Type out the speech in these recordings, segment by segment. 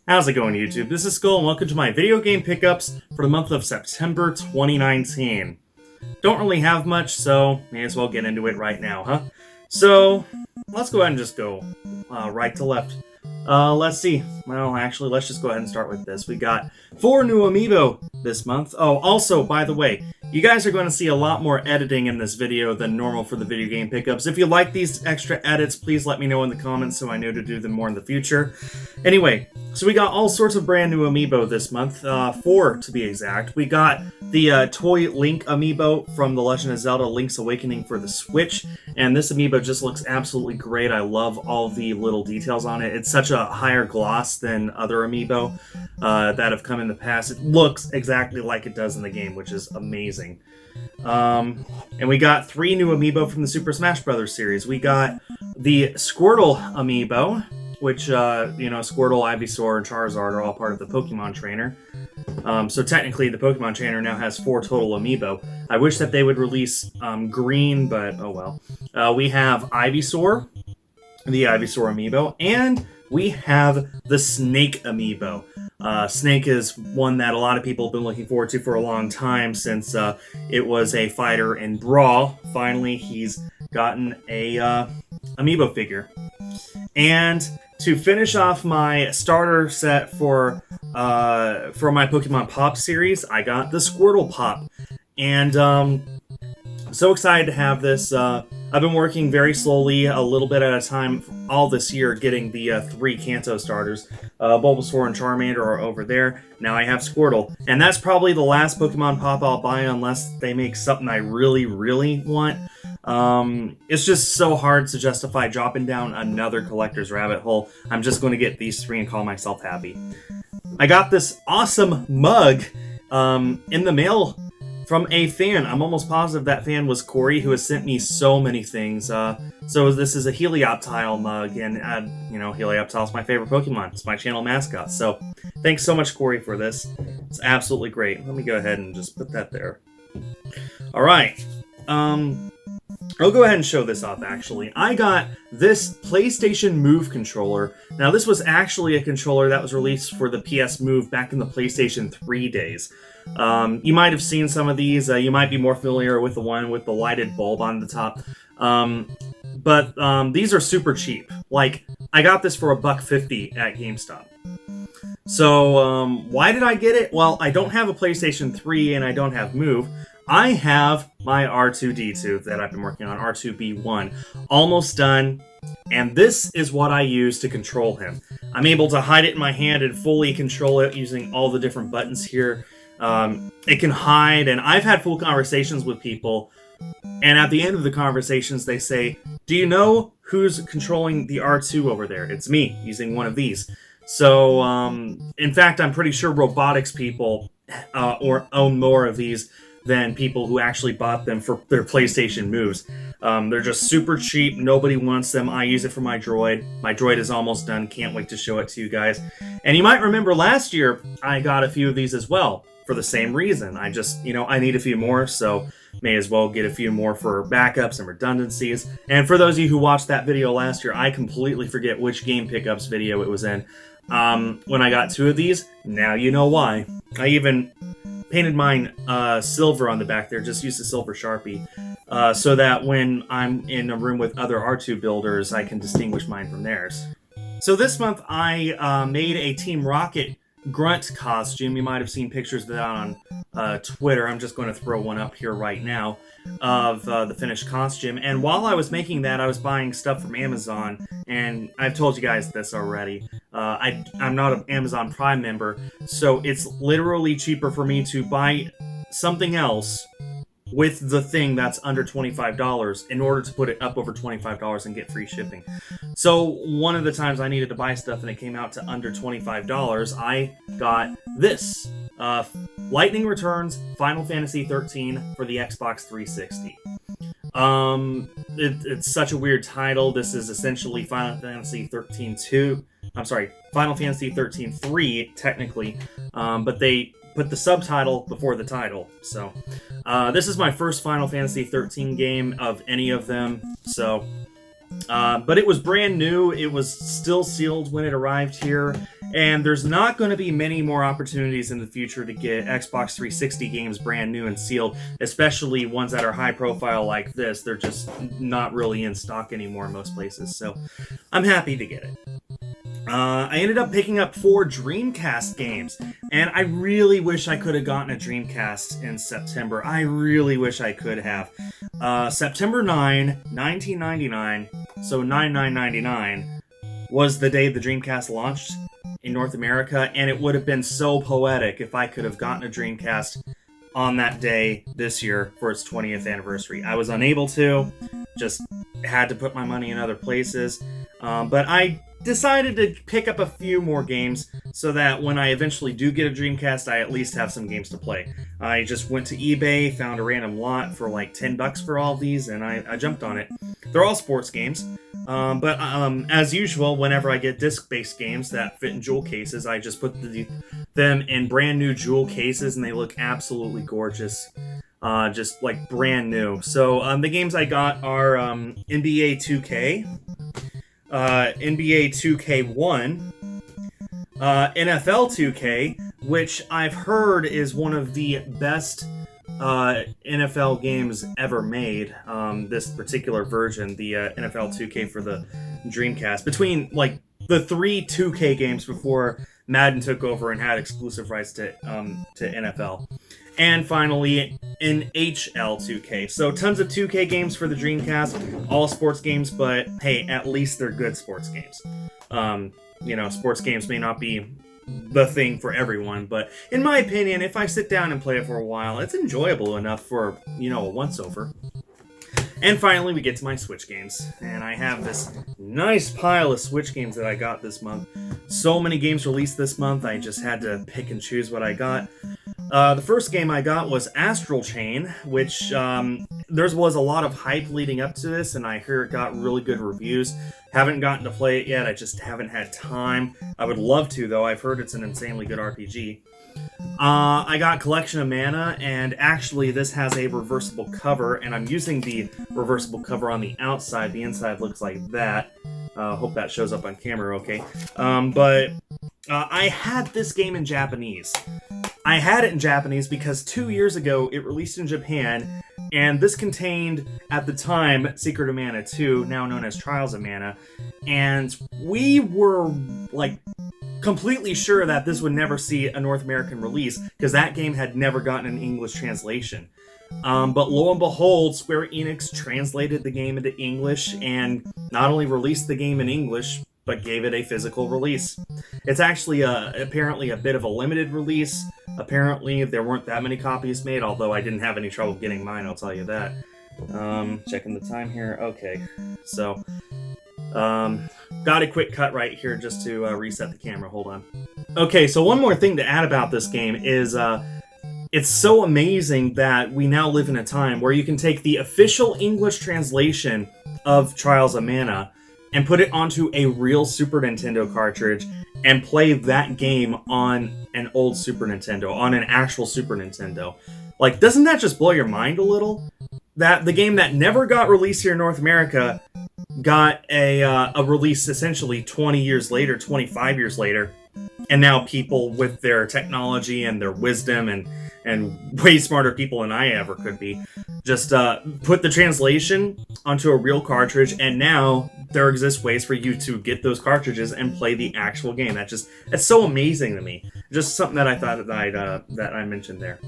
How's it going, YouTube? This is Skul, and welcome to my video game pickups for the month of September 2019. Don't really have much, so may as well get into it right now, huh? So, let's go ahead and just go right to left. Let's see. Well, actually, let's just go ahead and start with this. We got 4 new amiibo this month. Oh, also, by the way, you guys are going to see a lot more editing in this video than normal for the video game pickups. If you like these extra edits, please let me know in the comments so I know to do them more in the future. Anyway, so we got all sorts of brand new amiibo this month, 4 to be exact. We got the Toy Link amiibo from The Legend of Zelda Link's Awakening for the Switch, and this amiibo just looks absolutely great. I love all the little details on it. It's such a higher gloss than other amiibo that have come in the past. It looks exactly like it does in the game, which is amazing. And we got 3 new amiibo from the Super Smash Bros. Series. We got the Squirtle amiibo, which, Squirtle, Ivysaur, and Charizard are all part of the Pokemon Trainer. So technically, the Pokemon Trainer now has 4 total amiibo. I wish that they would release green, but oh well. We have Ivysaur, the Ivysaur amiibo, and we have the Snake amiibo. Snake is one that a lot of people have been looking forward to for a long time since it was a fighter in Brawl. Finally, he's gotten a amiibo figure. And to finish off my starter set for my Pokemon Pop series, I got the Squirtle Pop. And I'm so excited to have this. I've been working very slowly, a little bit at a time, all this year, getting the 3 Kanto starters. Bulbasaur and Charmander are over there. Now I have Squirtle. And that's probably the last Pokemon Pop I'll buy unless they make something I really, really want. It's just so hard to justify dropping down another collector's rabbit hole. I'm just going to get these 3 and call myself happy. I got this awesome mug in the mail from a fan. I'm almost positive that fan was Corey, who has sent me so many things. So this is a Helioptile mug, and Helioptile is my favorite Pokemon. It's my channel mascot. So thanks so much, Corey, for this. It's absolutely great. Let me go ahead and just put that there. All right. I'll go ahead and show this off, actually. I got this PlayStation Move controller. Now, this was actually a controller that was released for the PS Move back in the PlayStation 3 days. You might have seen some of these. You might be more familiar with the one with the lighted bulb on the top. But these are super cheap. Like, I got this for $1.50 at GameStop. So, why did I get it? Well, I don't have a PlayStation 3 and I don't have Move. I have my R2-D2 that I've been working on, R2-B1, almost done, and this is what I use to control him. I'm able to hide it in my hand and fully control it using all the different buttons here. It can hide, and I've had full conversations with people, and at the end of the conversations they say, "Do you know who's controlling the R2 over there? It's me, using one of these." So, in fact, I'm pretty sure robotics people or own more of these than people who actually bought them for their PlayStation Moves. They're just super cheap. Nobody wants them. I use it for my droid. My droid is almost done. Can't wait to show it to you guys. And you might remember last year, I got a few of these as well for the same reason. I just, I need a few more, so may as well get a few more for backups and redundancies. And for those of you who watched that video last year, I completely forget which game pickups video it was in. When I got 2 of these, now you know why. I even painted mine silver on the back there, just used a silver Sharpie, so that when I'm in a room with other R2 builders, I can distinguish mine from theirs. So this month I made a Team Rocket Grunt costume. You might have seen pictures of that on Twitter. I'm just going to throw one up here right now of the finished costume. And while I was making that, I was buying stuff from Amazon, and I've told you guys this already. I'm not an Amazon Prime member, so it's literally cheaper for me to buy something else with the thing that's under $25 in order to put it up over $25 and get free shipping. So one of the times I needed to buy stuff and it came out to under $25, I got this. Lightning Returns Final Fantasy 13 for the Xbox 360. It's such a weird title. This is essentially Final Fantasy 13 2. I'm sorry, Final Fantasy 13 3, technically. But they put the subtitle before the title. So, this is my first Final Fantasy 13 game of any of them. So, But it was brand new. It was still sealed when it arrived here. And there's not going to be many more opportunities in the future to get Xbox 360 games brand new and sealed, especially ones that are high profile like this. They're just not really in stock anymore in most places. So I'm happy to get it. I ended up picking up 4 Dreamcast games, and I really wish I could have gotten a Dreamcast in September. I really wish I could have. September 9, 1999, so 9/9/99, was the day the Dreamcast launched in North America, and it would have been so poetic if I could have gotten a Dreamcast on that day this year for its 20th anniversary. I was unable to, just had to put my money in other places, but I decided to pick up a few more games so that when I eventually do get a Dreamcast, I at least have some games to play. I just went to eBay, found a random lot for like $10 for all of these, and I jumped on it. They're all sports games, but as usual, whenever I get disc-based games that fit in jewel cases, I just put them in brand new jewel cases, and they look absolutely gorgeous. Just like brand new. So the games I got are NBA 2K, NBA 2K1, NFL 2K, which I've heard is one of the best NFL games ever made. This particular version, the NFL 2K for the Dreamcast, between like the 3 2K games before Madden took over and had exclusive rights to NFL. And finally, an HL2K. So tons of 2K games for the Dreamcast, all sports games, but hey, at least they're good sports games. Sports games may not be the thing for everyone, but in my opinion, if I sit down and play it for a while, it's enjoyable enough for, a once-over. And finally, we get to my Switch games, and I have this nice pile of Switch games that I got this month. So many games released this month, I just had to pick and choose what I got. The first game I got was Astral Chain, which there was a lot of hype leading up to this, and I hear it got really good reviews. Haven't gotten to play it yet, I just haven't had time. I would love to, though. I've heard it's an insanely good RPG. I got Collection of Mana, and actually this has a reversible cover, and I'm using the reversible cover on the outside. The inside looks like that. Hope that shows up on camera okay. I had this game in Japanese. I had it in Japanese because 2 years ago it released in Japan, and this contained, at the time, Secret of Mana 2, now known as Trials of Mana, and we were, completely sure that this would never see a North American release, because that game had never gotten an English translation. But lo and behold, Square Enix translated the game into English, and not only released the game in English, but gave it a physical release. It's actually apparently a bit of a limited release. Apparently there weren't that many copies made, although I didn't have any trouble getting mine, I'll tell you that. Checking the time here. Okay, so got a quick cut right here just to reset the camera. Hold on. Okay, so one more thing to add about this game is it's so amazing that we now live in a time where you can take the official English translation of Trials of Mana and put it onto a real Super Nintendo cartridge and play that game on an old Super Nintendo, on an actual Super Nintendo. Doesn't that just blow your mind a little? That the game that never got released here in North America got a release essentially 20 years later, 25 years later, and now people with their technology and their wisdom and way smarter people than I ever could be, just put the translation onto a real cartridge, and now there exist ways for you to get those cartridges and play the actual game. That's so amazing to me. Just something that I thought that I mentioned there.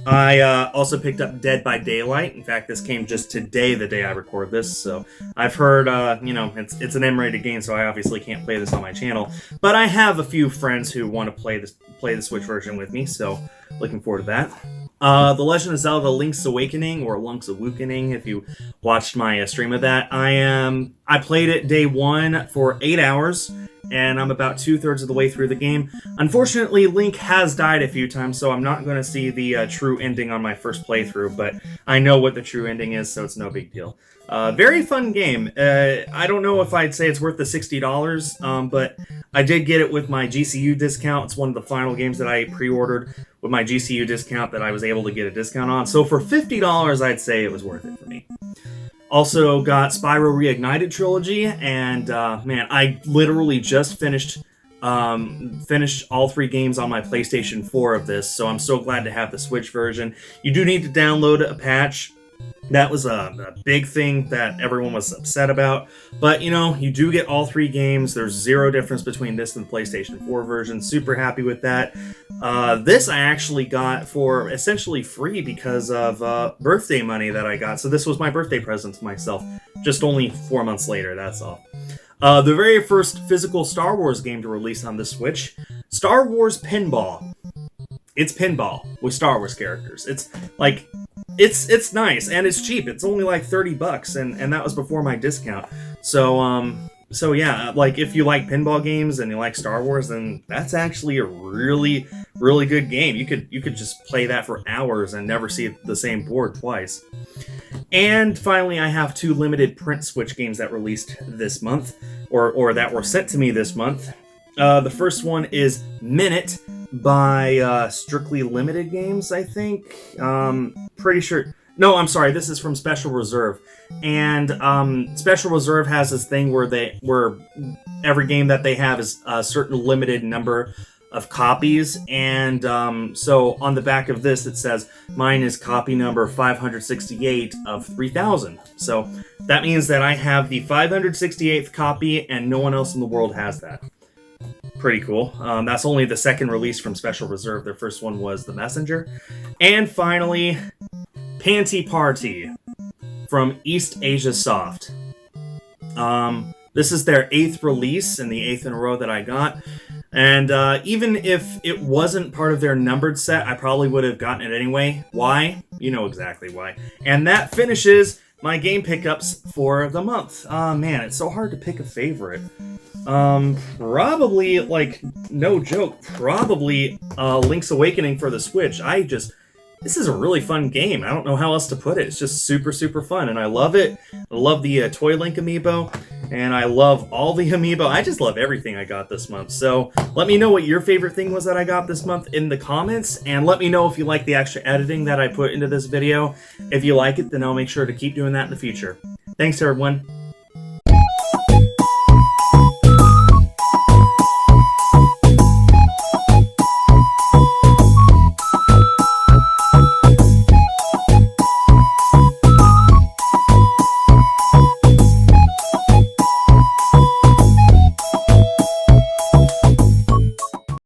I also picked up Dead by Daylight. In fact, this came just today, the day I record this. So I've heard, it's an M-rated game, so I obviously can't play this on my channel. But I have a few friends who want to play the Switch version with me, so looking forward to that. The Legend of Zelda Link's Awakening, or Link's Awakening, if you watched my stream of that. I played it day one for 8 hours, and I'm about 2/3 of the way through the game. Unfortunately, Link has died a few times, so I'm not going to see the true ending on my first playthrough, but I know what the true ending is, so it's no big deal. Very fun game. I don't know if I'd say it's worth the $60, but I did get it with my GCU discount. It's one of the final games that I pre-ordered with my GCU discount that I was able to get a discount on. So for $50, I'd say it was worth it for me. Also got Spyro Reignited Trilogy, and man, I literally just finished all 3 games on my PlayStation 4 of this, so I'm so glad to have the Switch version. You do need to download a patch. That was a big thing that everyone was upset about. But, you know, you do get all 3 games. There's 0 difference between this and the PlayStation 4 version. Super happy with that. This I actually got for essentially free because of birthday money that I got. So this was my birthday present to myself. Just only 4 months later, that's all. The very first physical Star Wars game to release on the Switch, Star Wars Pinball. It's pinball with Star Wars characters. It's like... It's nice, and it's cheap. It's only like $30, and that was before my discount. So yeah, like if you like pinball games and you like Star Wars, then that's actually a really, really good game. You could just play that for hours and never see the same board twice. And finally, I have 2 limited print Switch games that released this month, or that were sent to me this month. The first one is Minute by Strictly Limited Games, I think. Pretty sure. No, I'm sorry. This is from Special Reserve, and Special Reserve has this thing where every game that they have is a certain limited number of copies, and so on the back of this it says mine is copy number 568 of 3000. So that means that I have the 568th copy, and no one else in the world has that. Pretty cool. That's only the second release from Special Reserve. Their first one was The Messenger. And finally, Panty Party from East Asia Soft. This is their 8th release, and the 8th in a row that I got. And even if it wasn't part of their numbered set, I probably would have gotten it anyway. Why? You know exactly why. And that finishes my game pickups for the month. Man, it's so hard to pick a favorite. Probably, like, no joke, probably Link's Awakening for the Switch. This is a really fun game. I don't know how else to put it. It's just super, super fun, and I love it. I love the Toy Link amiibo, and I love all the amiibo. I just love everything I got this month. So let me know what your favorite thing was that I got this month in the comments, and let me know if you like the extra editing that I put into this video. If you like it, then I'll make sure to keep doing that in the future. Thanks, everyone.